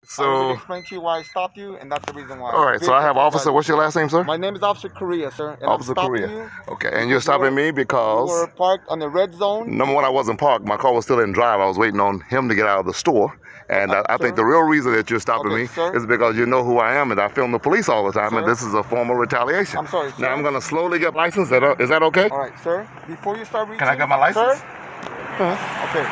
I So, explain to you why I stopped you, and that's the reason why. all right. So I have Officer. What's your last name, sir? My name is Officer Korea, sir, and Officer I'm stopping Korea. you. Okay, and you're stopping me You because were parked on the red zone. number one, I wasn't parked. My car was still in drive. I was waiting on him to get out of the store. And I think the real reason that you're stopping me is because you know who I am and I film the police all the time, and this is a form of retaliation. I'm sorry, sir. Now I'm going to slowly get licensed. Is that okay? All right, sir. Before you start reaching, can I get my license? Sir? Okay.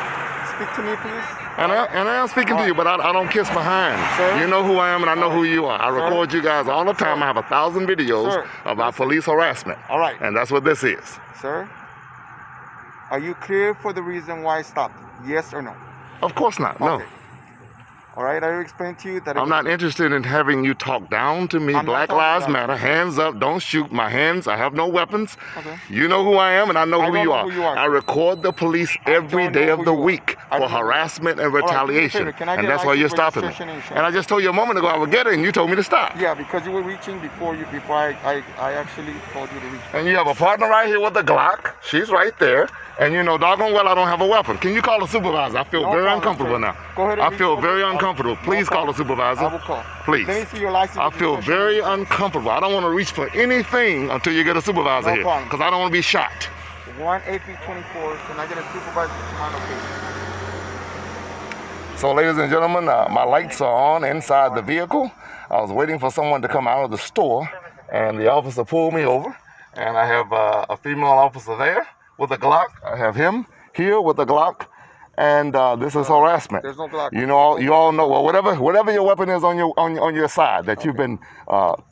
Speak to me, please. And I am speaking to you, but I don't kiss behind. Sir? You know who I am and I know who you are. I record you guys all the time. I have 1,000 videos about police harassment. All right. And that's what this is. Sir, are you clear for the reason why I stopped? Yes or no? Of course not. No. Okay. All right, I explained to you that I'm not interested in having you talk down to me. Black Lives Matter. Hands up. Don't shoot. My hands. I have no weapons. Okay. You know who I am and I know who you are. I record the police every day of the week for harassment and retaliation. And that's why you're stopping me. And I just told you a moment ago I would get it and you told me to stop. Yeah, because you were reaching before I actually told you to reach. And you have a partner right here with a Glock. She's right there. And you know doggone well I don't have a weapon. Can you call a supervisor? I feel very uncomfortable now. Go ahead. I feel very uncomfortable. Please call a supervisor. I will call. Please. Let me see your license. I feel very uncomfortable. I don't want to reach for anything until you get a supervisor here. Because I don't want to be shot. 1 AP 24. Can I get a supervisor to my location? So ladies and gentlemen, my lights are on inside the vehicle. I was waiting for someone to come out of the store and the officer pulled me over. And I have a female officer there with a Glock. I have him here with a Glock. And this is harassment. There's no Glock. You all know. Well, whatever your weapon is on your side that you've been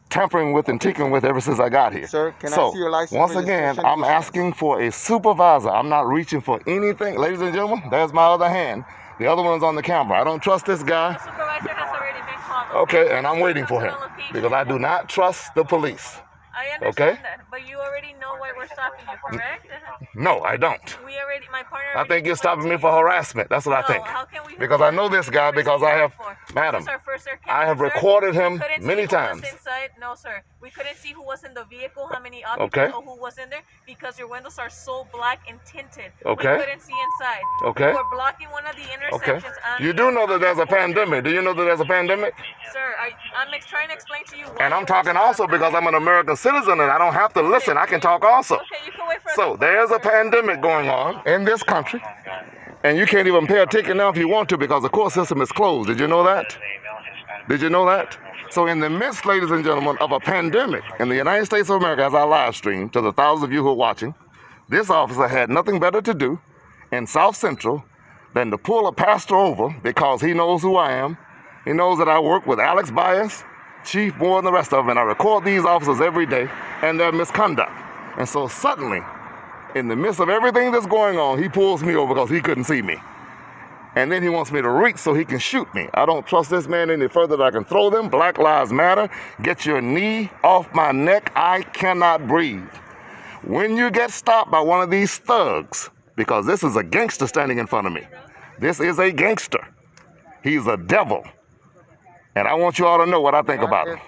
tampering with and tinkering with ever since I got here. Sir, can I see your license? Once again, I'm asking for a supervisor. I'm not reaching for anything. Ladies and gentlemen, there's my other hand. The other one's on the camera. I don't trust this guy. The supervisor has already been called. Okay, and I'm waiting for him because I do not trust the police. I understand that, but you already know why we're stopping you, correct? No, I don't. My partner. I think you're stopping me for harassment. That's what I think. How can we? Because I know this guy because I have, madam, I have recorded him many times. No, sir. We couldn't see who was in the vehicle, how many occupants, or who was in there, because your windows are so black and tinted. Okay. We couldn't see inside. Okay. You were blocking one of the intersections. Okay. You do know that there's a pandemic. Do you know that there's a pandemic? Sir, I'm trying to explain to you. And I'm talking also because I'm an American citizen and I don't have to listen. I can talk also. Okay, you can wait for. So there's a pandemic going on in this country, and you can't even pay a ticket now if you want to because the court system is closed. Did you know that? Did you know that? So in the midst, ladies and gentlemen, of a pandemic in the United States of America, as I live stream to the thousands of you who are watching, this officer had nothing better to do in South Central than to pull a pastor over because he knows who I am. He knows that I work with Alex Bias, Chief Moore, and the rest of them, and I record these officers every day and their misconduct. And so suddenly, in the midst of everything that's going on, he pulls me over because he couldn't see me. And then he wants me to reach so he can shoot me. I don't trust this man any further than I can throw them. Black Lives Matter. Get your knee off my neck. I cannot breathe. When you get stopped by one of these thugs, because this is a gangster standing in front of me. This is a gangster. He's a devil. And I want you all to know what I think about them.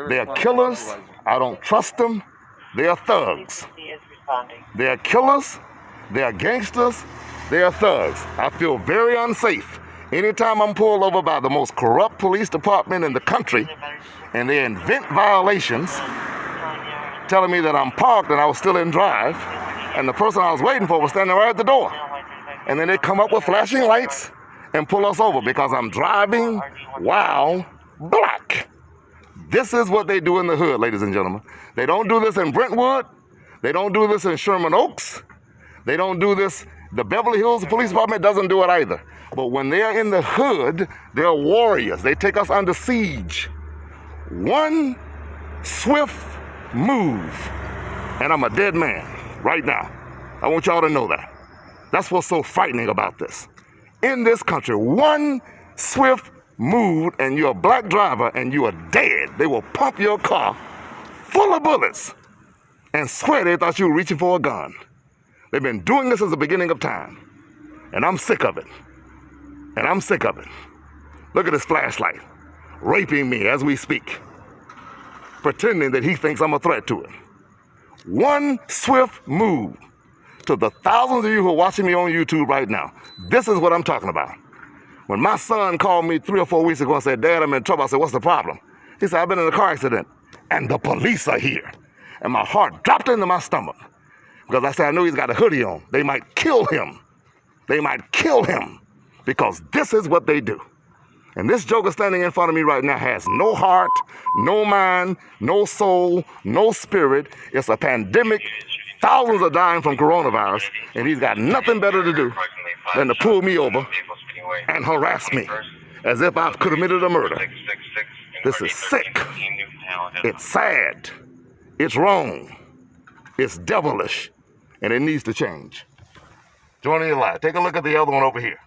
They're killers. I don't trust them. They're thugs. They're killers. They're gangsters. They're thugs. I feel very unsafe anytime I'm pulled over by the most corrupt police department in the country and they invent violations telling me that I'm parked and I was still in drive and the person I was waiting for was standing right at the door. And then they come up with flashing lights and pull us over because I'm driving while black. This is what they do in the hood, ladies and gentlemen. They don't do this in Brentwood. They don't do this in Sherman Oaks. They don't do this. The Beverly Hills Police Department doesn't do it either. But when they're in the hood, they're warriors. They take us under siege. One swift move, and I'm a dead man right now. I want y'all to know that. That's what's so frightening about this. In this country, one swift move, and you're a black driver, and you are dead. They will pump your car full of bullets and swear they thought you were reaching for a gun. They've been doing this since the beginning of time. And I'm sick of it. And I'm sick of it. Look at this flashlight, raping me as we speak, pretending that he thinks I'm a threat to him. One swift move. To the thousands of you who are watching me on YouTube right now, this is what I'm talking about. When my son called me 3 or 4 weeks ago and said, Dad, I'm in trouble, I said, what's the problem? He said, I've been in a car accident, and the police are here. And my heart dropped into my stomach because I said, I know he's got a hoodie on. They might kill him. They might kill him because this is what they do. And this joker standing in front of me right now has no heart, no mind, no soul, no spirit. It's a pandemic. Thousands are dying from coronavirus, and he's got nothing better to do than to pull me over and harass me as if I've committed a murder. This is sick. It's sad. It's wrong. It's devilish, and it needs to change. Joining your life. Take a look at the other one over here.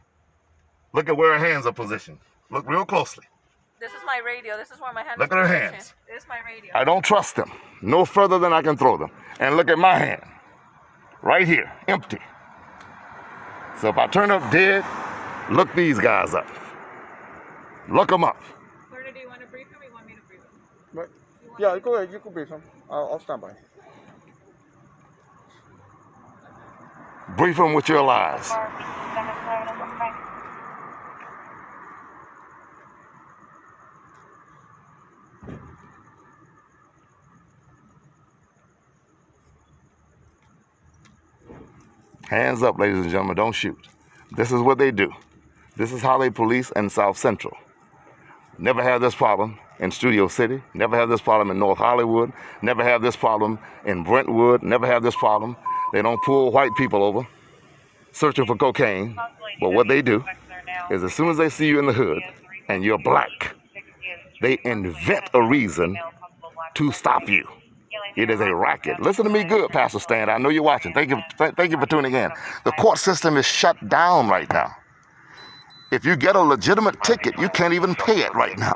Look at where her hands are positioned. Look real closely. This is my radio. This is where my hands Look at her hands. This is my radio. I don't trust them. No further than I can throw them. And look at my hand. Right here. Empty. So if I turn up dead, look these guys up. Look them up. Carter, do you want to brief him or you want me to brief him? Right. Yeah, go ahead. You can brief him. I'll stand by. Brief them with your lies. Hands up, ladies and gentlemen, don't shoot. This is what they do. This is how they police in South Central. Never have this problem in Studio City. Never have this problem in North Hollywood. Never have this problem in Brentwood. Never have this problem. They don't pull white people over searching for cocaine. But what they do is as soon as they see you in the hood and you're black, they invent a reason to stop you. It is a racket. Listen to me good, Pastor Stan. I know you're watching. Thank you for tuning in. The court system is shut down right now. If you get a legitimate ticket, you can't even pay it right now.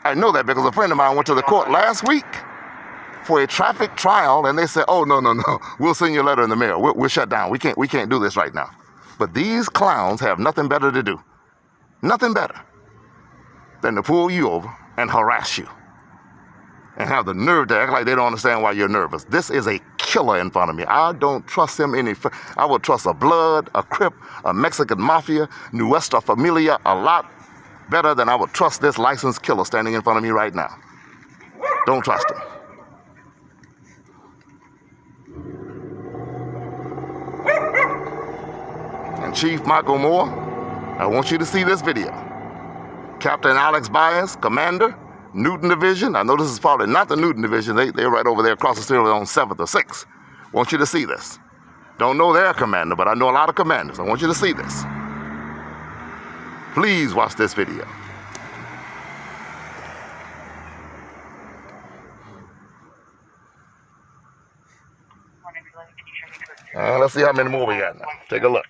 I know that because a friend of mine went to the court last week for a traffic trial, and they said, oh, no, we'll send you a letter in the mail. We're shut down. We can't do this right now. But these clowns have nothing better to do. Nothing better than to pull you over and harass you. And have the nerve to act like they don't understand why you're nervous. This is a killer in front of me. I don't trust him any. I would trust a Blood, a Crip, a Mexican Mafia, Nuestra Familia a lot better than I would trust this licensed killer standing in front of me right now. Don't trust him. And Chief Michael Moore, I want you to see this video. Captain Alex Baez, Commander, Newton Division. I know this is probably not the Newton Division. They're right over there across the street on 7th or 6th. Want you to see this. Don't know their commander, but I know a lot of commanders. I want you to see this. Please watch this video. Let's see how many more we got now. Take a look.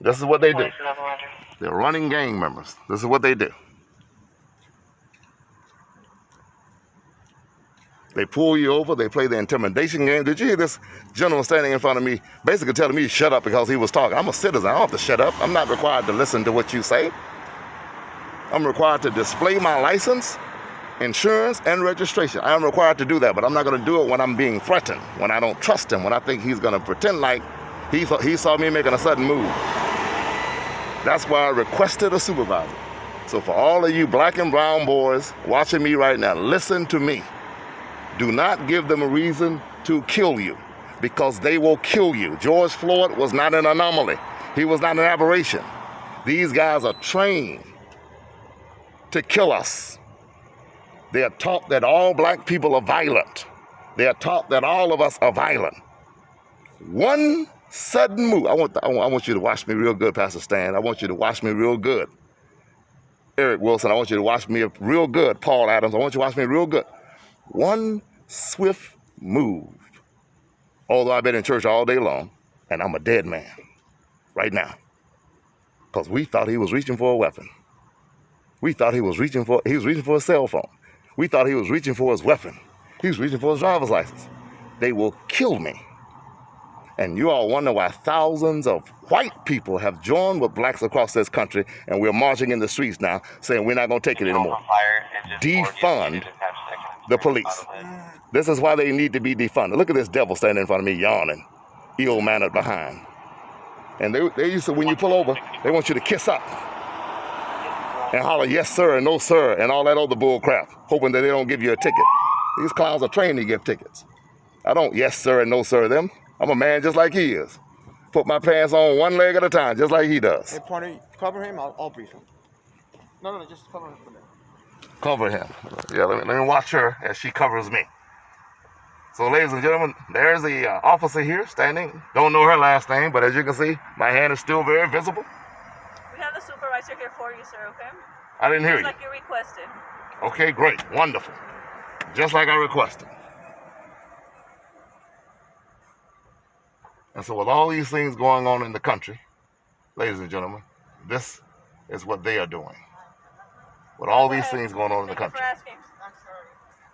This is what they do. They're running gang members. This is what they do. They pull you over. They play the intimidation game. Did you hear this gentleman standing in front of me basically telling me to shut up because he was talking? I'm a citizen. I don't have to shut up. I'm not required to listen to what you say. I'm required to display my license, insurance, and registration. I am required to do that, but I'm not going to do it when I'm being threatened, when I don't trust him, when I think he's going to pretend like he saw me making a sudden move. That's why I requested a supervisor. So for all of you black and brown boys watching me right now, listen to me. Do not give them a reason to kill you because they will kill you. George Floyd was not an anomaly. He was not an aberration. These guys are trained to kill us. They are taught that all black people are violent. They are taught that all of us are violent. One sudden move. I want you to watch me real good, Pastor Stan. I want you to watch me real good. Eric Wilson, I want you to watch me real good. Paul Adams, I want you to watch me real good. One swift move. Although I've been in church all day long, and I'm a dead man right now. Because we thought he was reaching for a weapon. We thought he was reaching for a cell phone. We thought he was reaching for his weapon. He was reaching for his driver's license. They will kill me. And you all wonder why thousands of white people have joined with blacks across this country, and we're marching in the streets now saying we're not going to take it anymore. Defund the police. This is why they need to be defunded. Look at this devil standing in front of me yawning, ill-mannered behind. And they used to, when you pull over, they want you to kiss up. and holler yes sir and no sir and all that other bull crap, hoping that they don't give you a ticket. These clowns are trained to give tickets. I don't yes sir and no sir them. I'm a man just like he is. Put my pants on one leg at a time, just like he does. Hey, partner, cover him. I'll brief him. No, just cover him for now. Cover him. Yeah, let me watch her as she covers me. So, ladies and gentlemen, there's the officer here standing. Don't know her last name, but as you can see, my hand is still very visible. We have the supervisor here for you, sir, okay? I didn't hear you. Just like you requested. Okay, great. Wonderful. Just like I requested. And so with all these things going on in the country, ladies and gentlemen, this is what they are doing. With all these things going on in the country.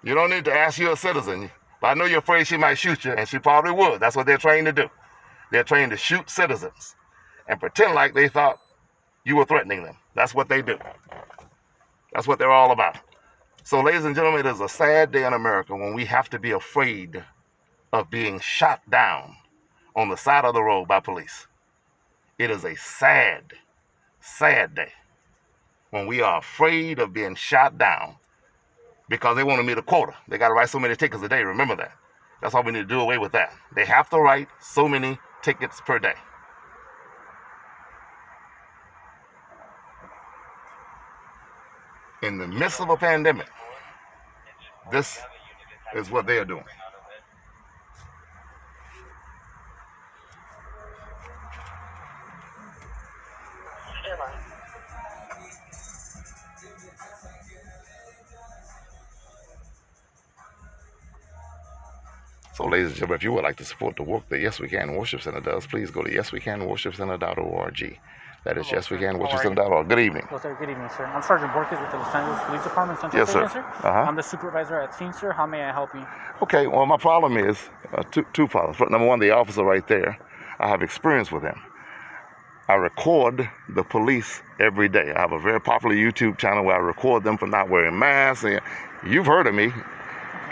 You don't need to ask, you're a citizen. But I know you're afraid she might shoot you, and she probably would. That's what they're trained to do. They're trained to shoot citizens and pretend like they thought you were threatening them. That's what they do. That's what they're all about. So, ladies and gentlemen, it is a sad day in America when we have to be afraid of being shot down on the side of the road by police. It is a sad, sad day when we are afraid of being shot down because they want to meet a quota. They got to write so many tickets a day. Remember that. That's why we need to do away with that. They have to write so many tickets per day. In the midst of a pandemic, this is what they are doing. So, ladies and gentlemen, if you would like to support the work that Yes We Can Worship Center does, please go to yeswecanworshipcenter.org. That is yeswecanworshipcenter.org. Good evening. Hello, sir. Good evening, sir. I'm Sergeant Borges with the Los Angeles Police Department, Central Yes, Station, sir. sir. I'm the supervisor at scene, sir. How may I help you? Okay, well, my problem is two problems. Number one, the officer right there, I have experience with him. I record the police every day. I have a very popular YouTube channel where I record them for not wearing masks. And you've heard of me.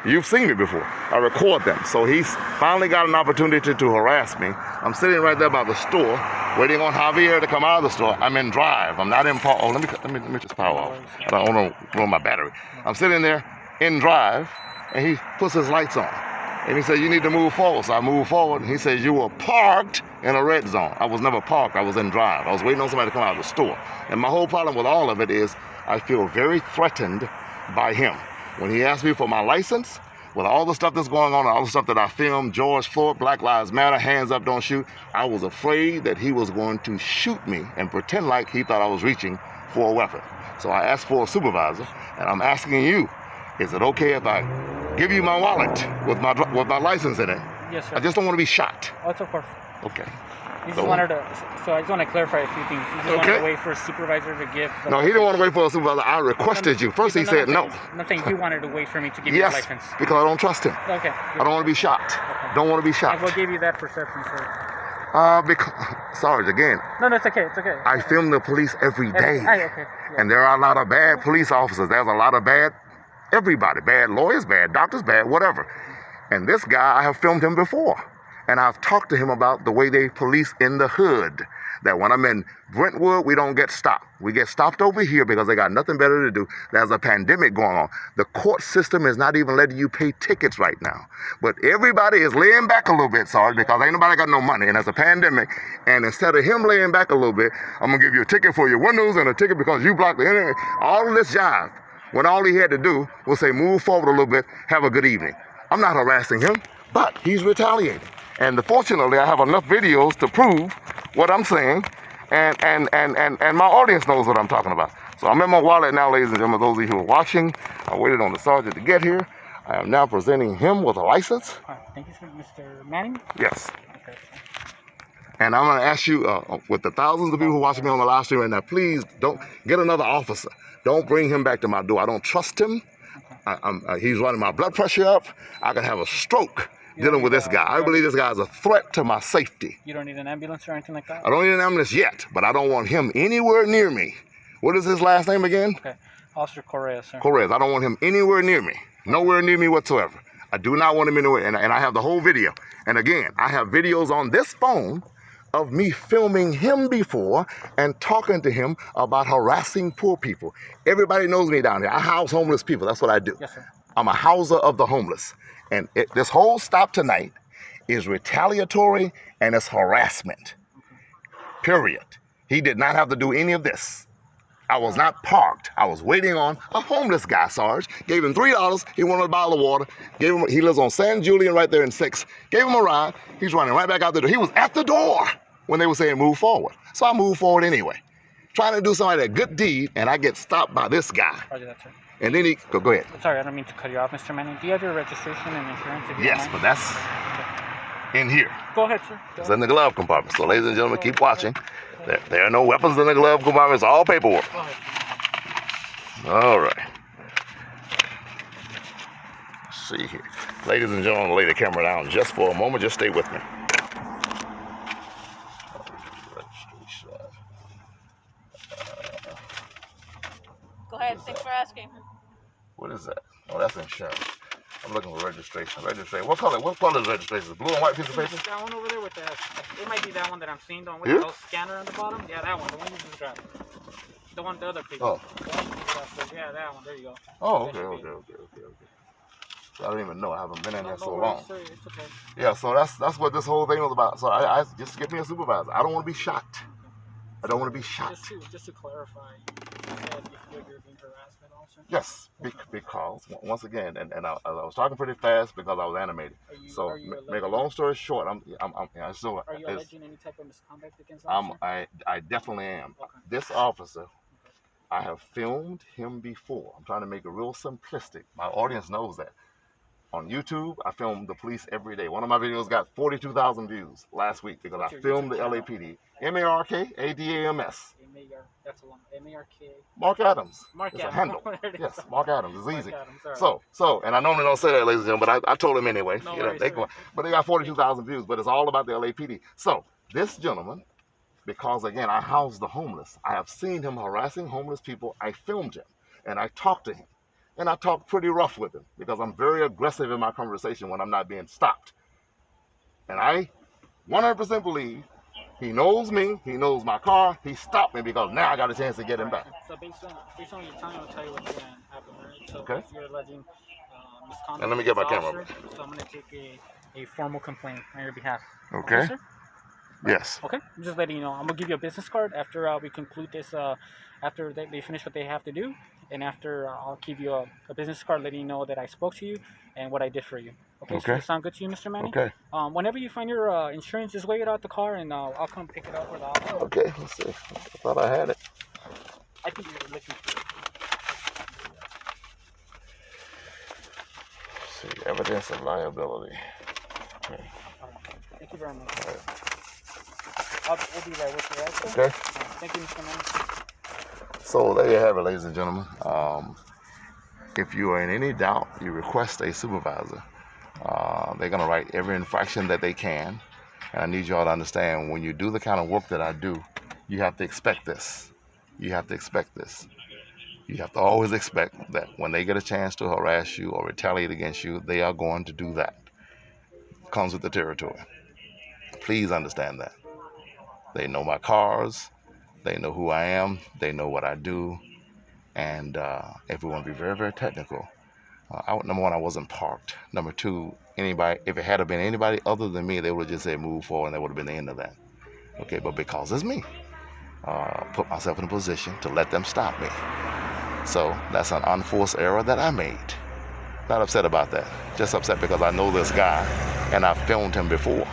You've seen me before. I record them. So he's finally got an opportunity to harass me. I'm sitting right there by the store, waiting on Javier to come out of the store. I'm in drive. I'm not in power. Oh, let me just power off. I don't want to ruin my battery. I'm sitting there in drive, and he puts his lights on. And he said, you need to move forward. So I move forward, and he says, you were parked in a red zone. I was never parked. I was in drive. I was waiting on somebody to come out of the store. And my whole problem with all of it is I feel very threatened by him. When he asked me for my license, with all the stuff that's going on, all the stuff that I filmed, George Floyd, Black Lives Matter, hands up, don't shoot, I was afraid that he was going to shoot me and pretend like he thought I was reaching for a weapon. So I asked for a supervisor, and I'm asking you, is it okay if I give you my wallet with my license in it? Yes, sir. I just don't want to be shot. Oh, it's of course. Okay. You just wanted to, so I just want to clarify a few things. You just wanted to wait for a supervisor to give the No, he didn't want to wait for a supervisor. I requested you. First he said no. I'm saying you wanted to wait for me to give you the license. Yes, because I don't trust him. Okay. I don't want to be shot. Okay. Don't want to be shot. And what gave you that perception, sir? Because, Sarge, again. No, it's okay. It's okay. I film the police every day. Okay. Yeah. And there are a lot of bad police officers. There's a lot of bad, everybody. Bad lawyers, bad doctors, bad whatever. And this guy, I have filmed him before. And I've talked to him about the way they police in the hood. That when I'm in Brentwood, we don't get stopped. We get stopped over here because they got nothing better to do. There's a pandemic going on. The court system is not even letting you pay tickets right now. But everybody is laying back a little bit, Sarge, because ain't nobody got no money. And there's a pandemic. And instead of him laying back a little bit, I'm going to give you a ticket for your windows and a ticket because you blocked the internet. All of this jive. When all he had to do was say, move forward a little bit, have a good evening. I'm not harassing him, but he's retaliating. And fortunately, I have enough videos to prove what I'm saying, and my audience knows what I'm talking about. So I'm in my wallet now, ladies and gentlemen. Those of you who are watching, I waited on the sergeant to get here. I am now presenting him with a license. Thank you, sir. Mr. Manning? Yes. Okay. And I'm going to ask you, with the thousands of people who are watching me on the live stream right now, please don't get another officer. Don't bring him back to my door. I don't trust him. He's running my blood pressure up. I could have a stroke dealing with this guy. I believe this guy is a threat to my safety. You don't need an ambulance or anything like that? I don't need an ambulance yet, but I don't want him anywhere near me. What is his last name again? Okay. Officer Correa, sir. Correa. I don't want him anywhere near me. Nowhere near me whatsoever. I do not want him anywhere. And I have the whole video. And again, I have videos on this phone of me filming him before and talking to him about harassing poor people. Everybody knows me down here. I house homeless people. That's what I do. Yes, sir. I'm a houser of the homeless. And this whole stop tonight is retaliatory and it's harassment. Period. He did not have to do any of this. I was not parked. I was waiting on a homeless guy, Sarge. Gave him $3. He wanted a bottle of water. He lives on San Julian right there in 6. Gave him a ride. He's running right back out the door. He was at the door when they were saying move forward. So I moved forward anyway. Trying to do something like a good deed, and I get stopped by this guy. Roger that, sir. And then go ahead. Sorry, I don't mean to cut you off, Mr. Manning. Do you have your registration and insurance? If you Yes, don't but mind? that's in here. Go ahead, sir. It's in the glove compartment. So ladies and gentlemen, keep watching. There are no weapons in the glove compartment. It's all paperwork. Go ahead. All right. Let's see here. Ladies and gentlemen, I'll lay the camera down just for a moment. Just stay with me. Go ahead. Thanks for asking. What is that? Oh, that's insurance. I'm looking for registration. Registration. What color is registration? Blue and white piece of paper? That one over there with the, it might be that one that I'm seeing, the one with Here? the little scanner on the bottom. Yeah, that one. The one you just grabbed. The other paper. Oh. The one you just grabbed. Yeah, that one. There you go. Oh, That okay. should be it. So I don't even know. I haven't been in there No so worries, long. sir. It's okay. Yeah, so that's what this whole thing was about. So I just get me a supervisor. I don't want to be shot. I don't want to be shot. Just to clarify, you said you're being harassed by an officer? Yes, because once again, and I was talking pretty fast because I was animated. So make a long story short, Are you alleging any type of misconduct against the officer? I definitely am. Okay. This officer, I have filmed him before. I'm trying to make it real simplistic. My audience knows that. On YouTube, I film the police every day. One of my videos got 42,000 views last week because I filmed the LAPD. MARKADAMS. That's a long. MARK. Mark Adams. Mark It's Adams. a handle. Yes, Mark Adams. It's easy. Mark Adams, all right. So, and I normally don't say that, ladies and gentlemen, but I told him anyway. No You know, worries, they sir. go, but they got 42,000 views, but it's all about the LAPD. So, this gentleman, because again, I house the homeless. I have seen him harassing homeless people. I filmed him and I talked to him. And I talked pretty rough with him because I'm very aggressive in my conversation when I'm not being stopped. And I 100% believe he knows me, he knows my car, he stopped me because now I got a chance to get him back. So based on what you're telling me, I'll tell you what's going to happen, right? So Okay. if you're alleging misconduct, And let me get my against the camera. officer, so I'm going to take a formal complaint on your behalf. Okay. Sir? Yes. Okay. I'm just letting you know. I'm gonna give you a business card after we conclude this. After they finish what they have to do, and after I'll give you a business card letting you know that I spoke to you and what I did for you. Okay. So Okay. does it sound good to you, Mr. Manning? Okay. Whenever you find your insurance, just wait it out the car, and I'll come pick it up with the officer. Okay, let's see. I thought I had it. I think you're looking for it. Let's see, evidence of liability. Okay. Thank you very much. All right. We'll be right with you, right, sir? Okay. Thank you, Mr. Manning. So there you have it, ladies and gentlemen. If you are in any doubt, you request a supervisor. They're going to write every infraction that they can. And I need you all to understand, when you do the kind of work that I do, you have to expect this. You have to expect this. You have to always expect that when they get a chance to harass you or retaliate against you, they are going to do that. It comes with the territory. Please understand that. They know my cars. They know who I am. They know what I do. And if we want to be very, very technical, number one, I wasn't parked. Number two, if it had been anybody other than me, they would have just said move forward, and that would have been the end of that. Okay, but because it's me, put myself in a position to let them stop me. So that's an unforced error that I made. Not upset about that. Just upset because I know this guy, and I've filmed him before.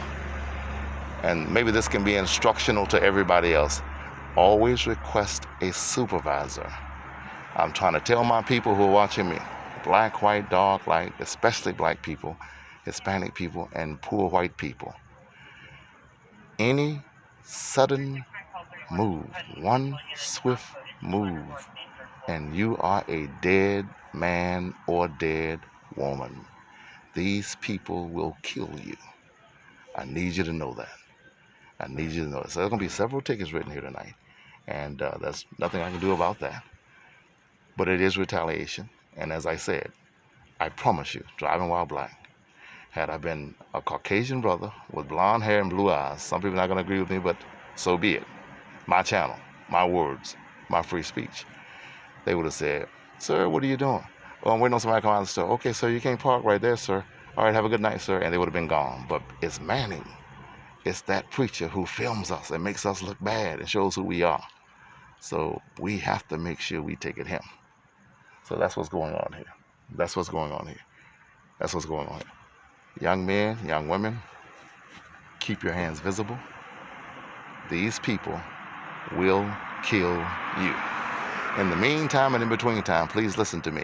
And maybe this can be instructional to everybody else. Always request a supervisor. I'm trying to tell my people who are watching me, black, white, dark, light, especially black people, Hispanic people, and poor white people. Any sudden move, one swift move, and you are a dead man or dead woman. These people will kill you. I need you to know that. I need you to know that. So there's going to be several tickets written here tonight. And there's nothing I can do about that. But it is retaliation. And as I said, I promise you, driving while black, Had I been a Caucasian brother with blonde hair and blue eyes, some people are not going to agree with me, but so be it. My channel, my words, my free speech. They would have said, sir, what are you doing? Oh, I'm waiting on somebody to come out of the store. Okay, sir, you can't park right there, sir. All right, have a good night, sir. And they would have been gone. But it's Manning. It's that preacher who films us and makes us look bad and shows who we are. So we have to make sure we take it him. So that's what's going on here. That's what's going on here. That's what's going on here. Young men, young women, keep your hands visible. These people will kill you. In the meantime and in between time, please listen to me.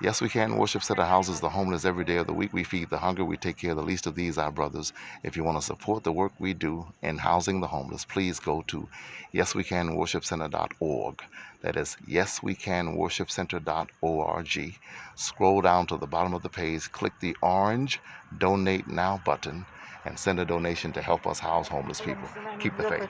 Yes, we can worship center houses the homeless every day of the week. We feed the hungry. We take care of the least of these, our brothers. If you want to support the work we do in housing the homeless, please go to yeswecanworshipcenter.org. That is yeswecanworshipcenter.org. Scroll down to the bottom of the page, click the orange Donate Now button, and send a donation to help us house homeless people. Keep the faith.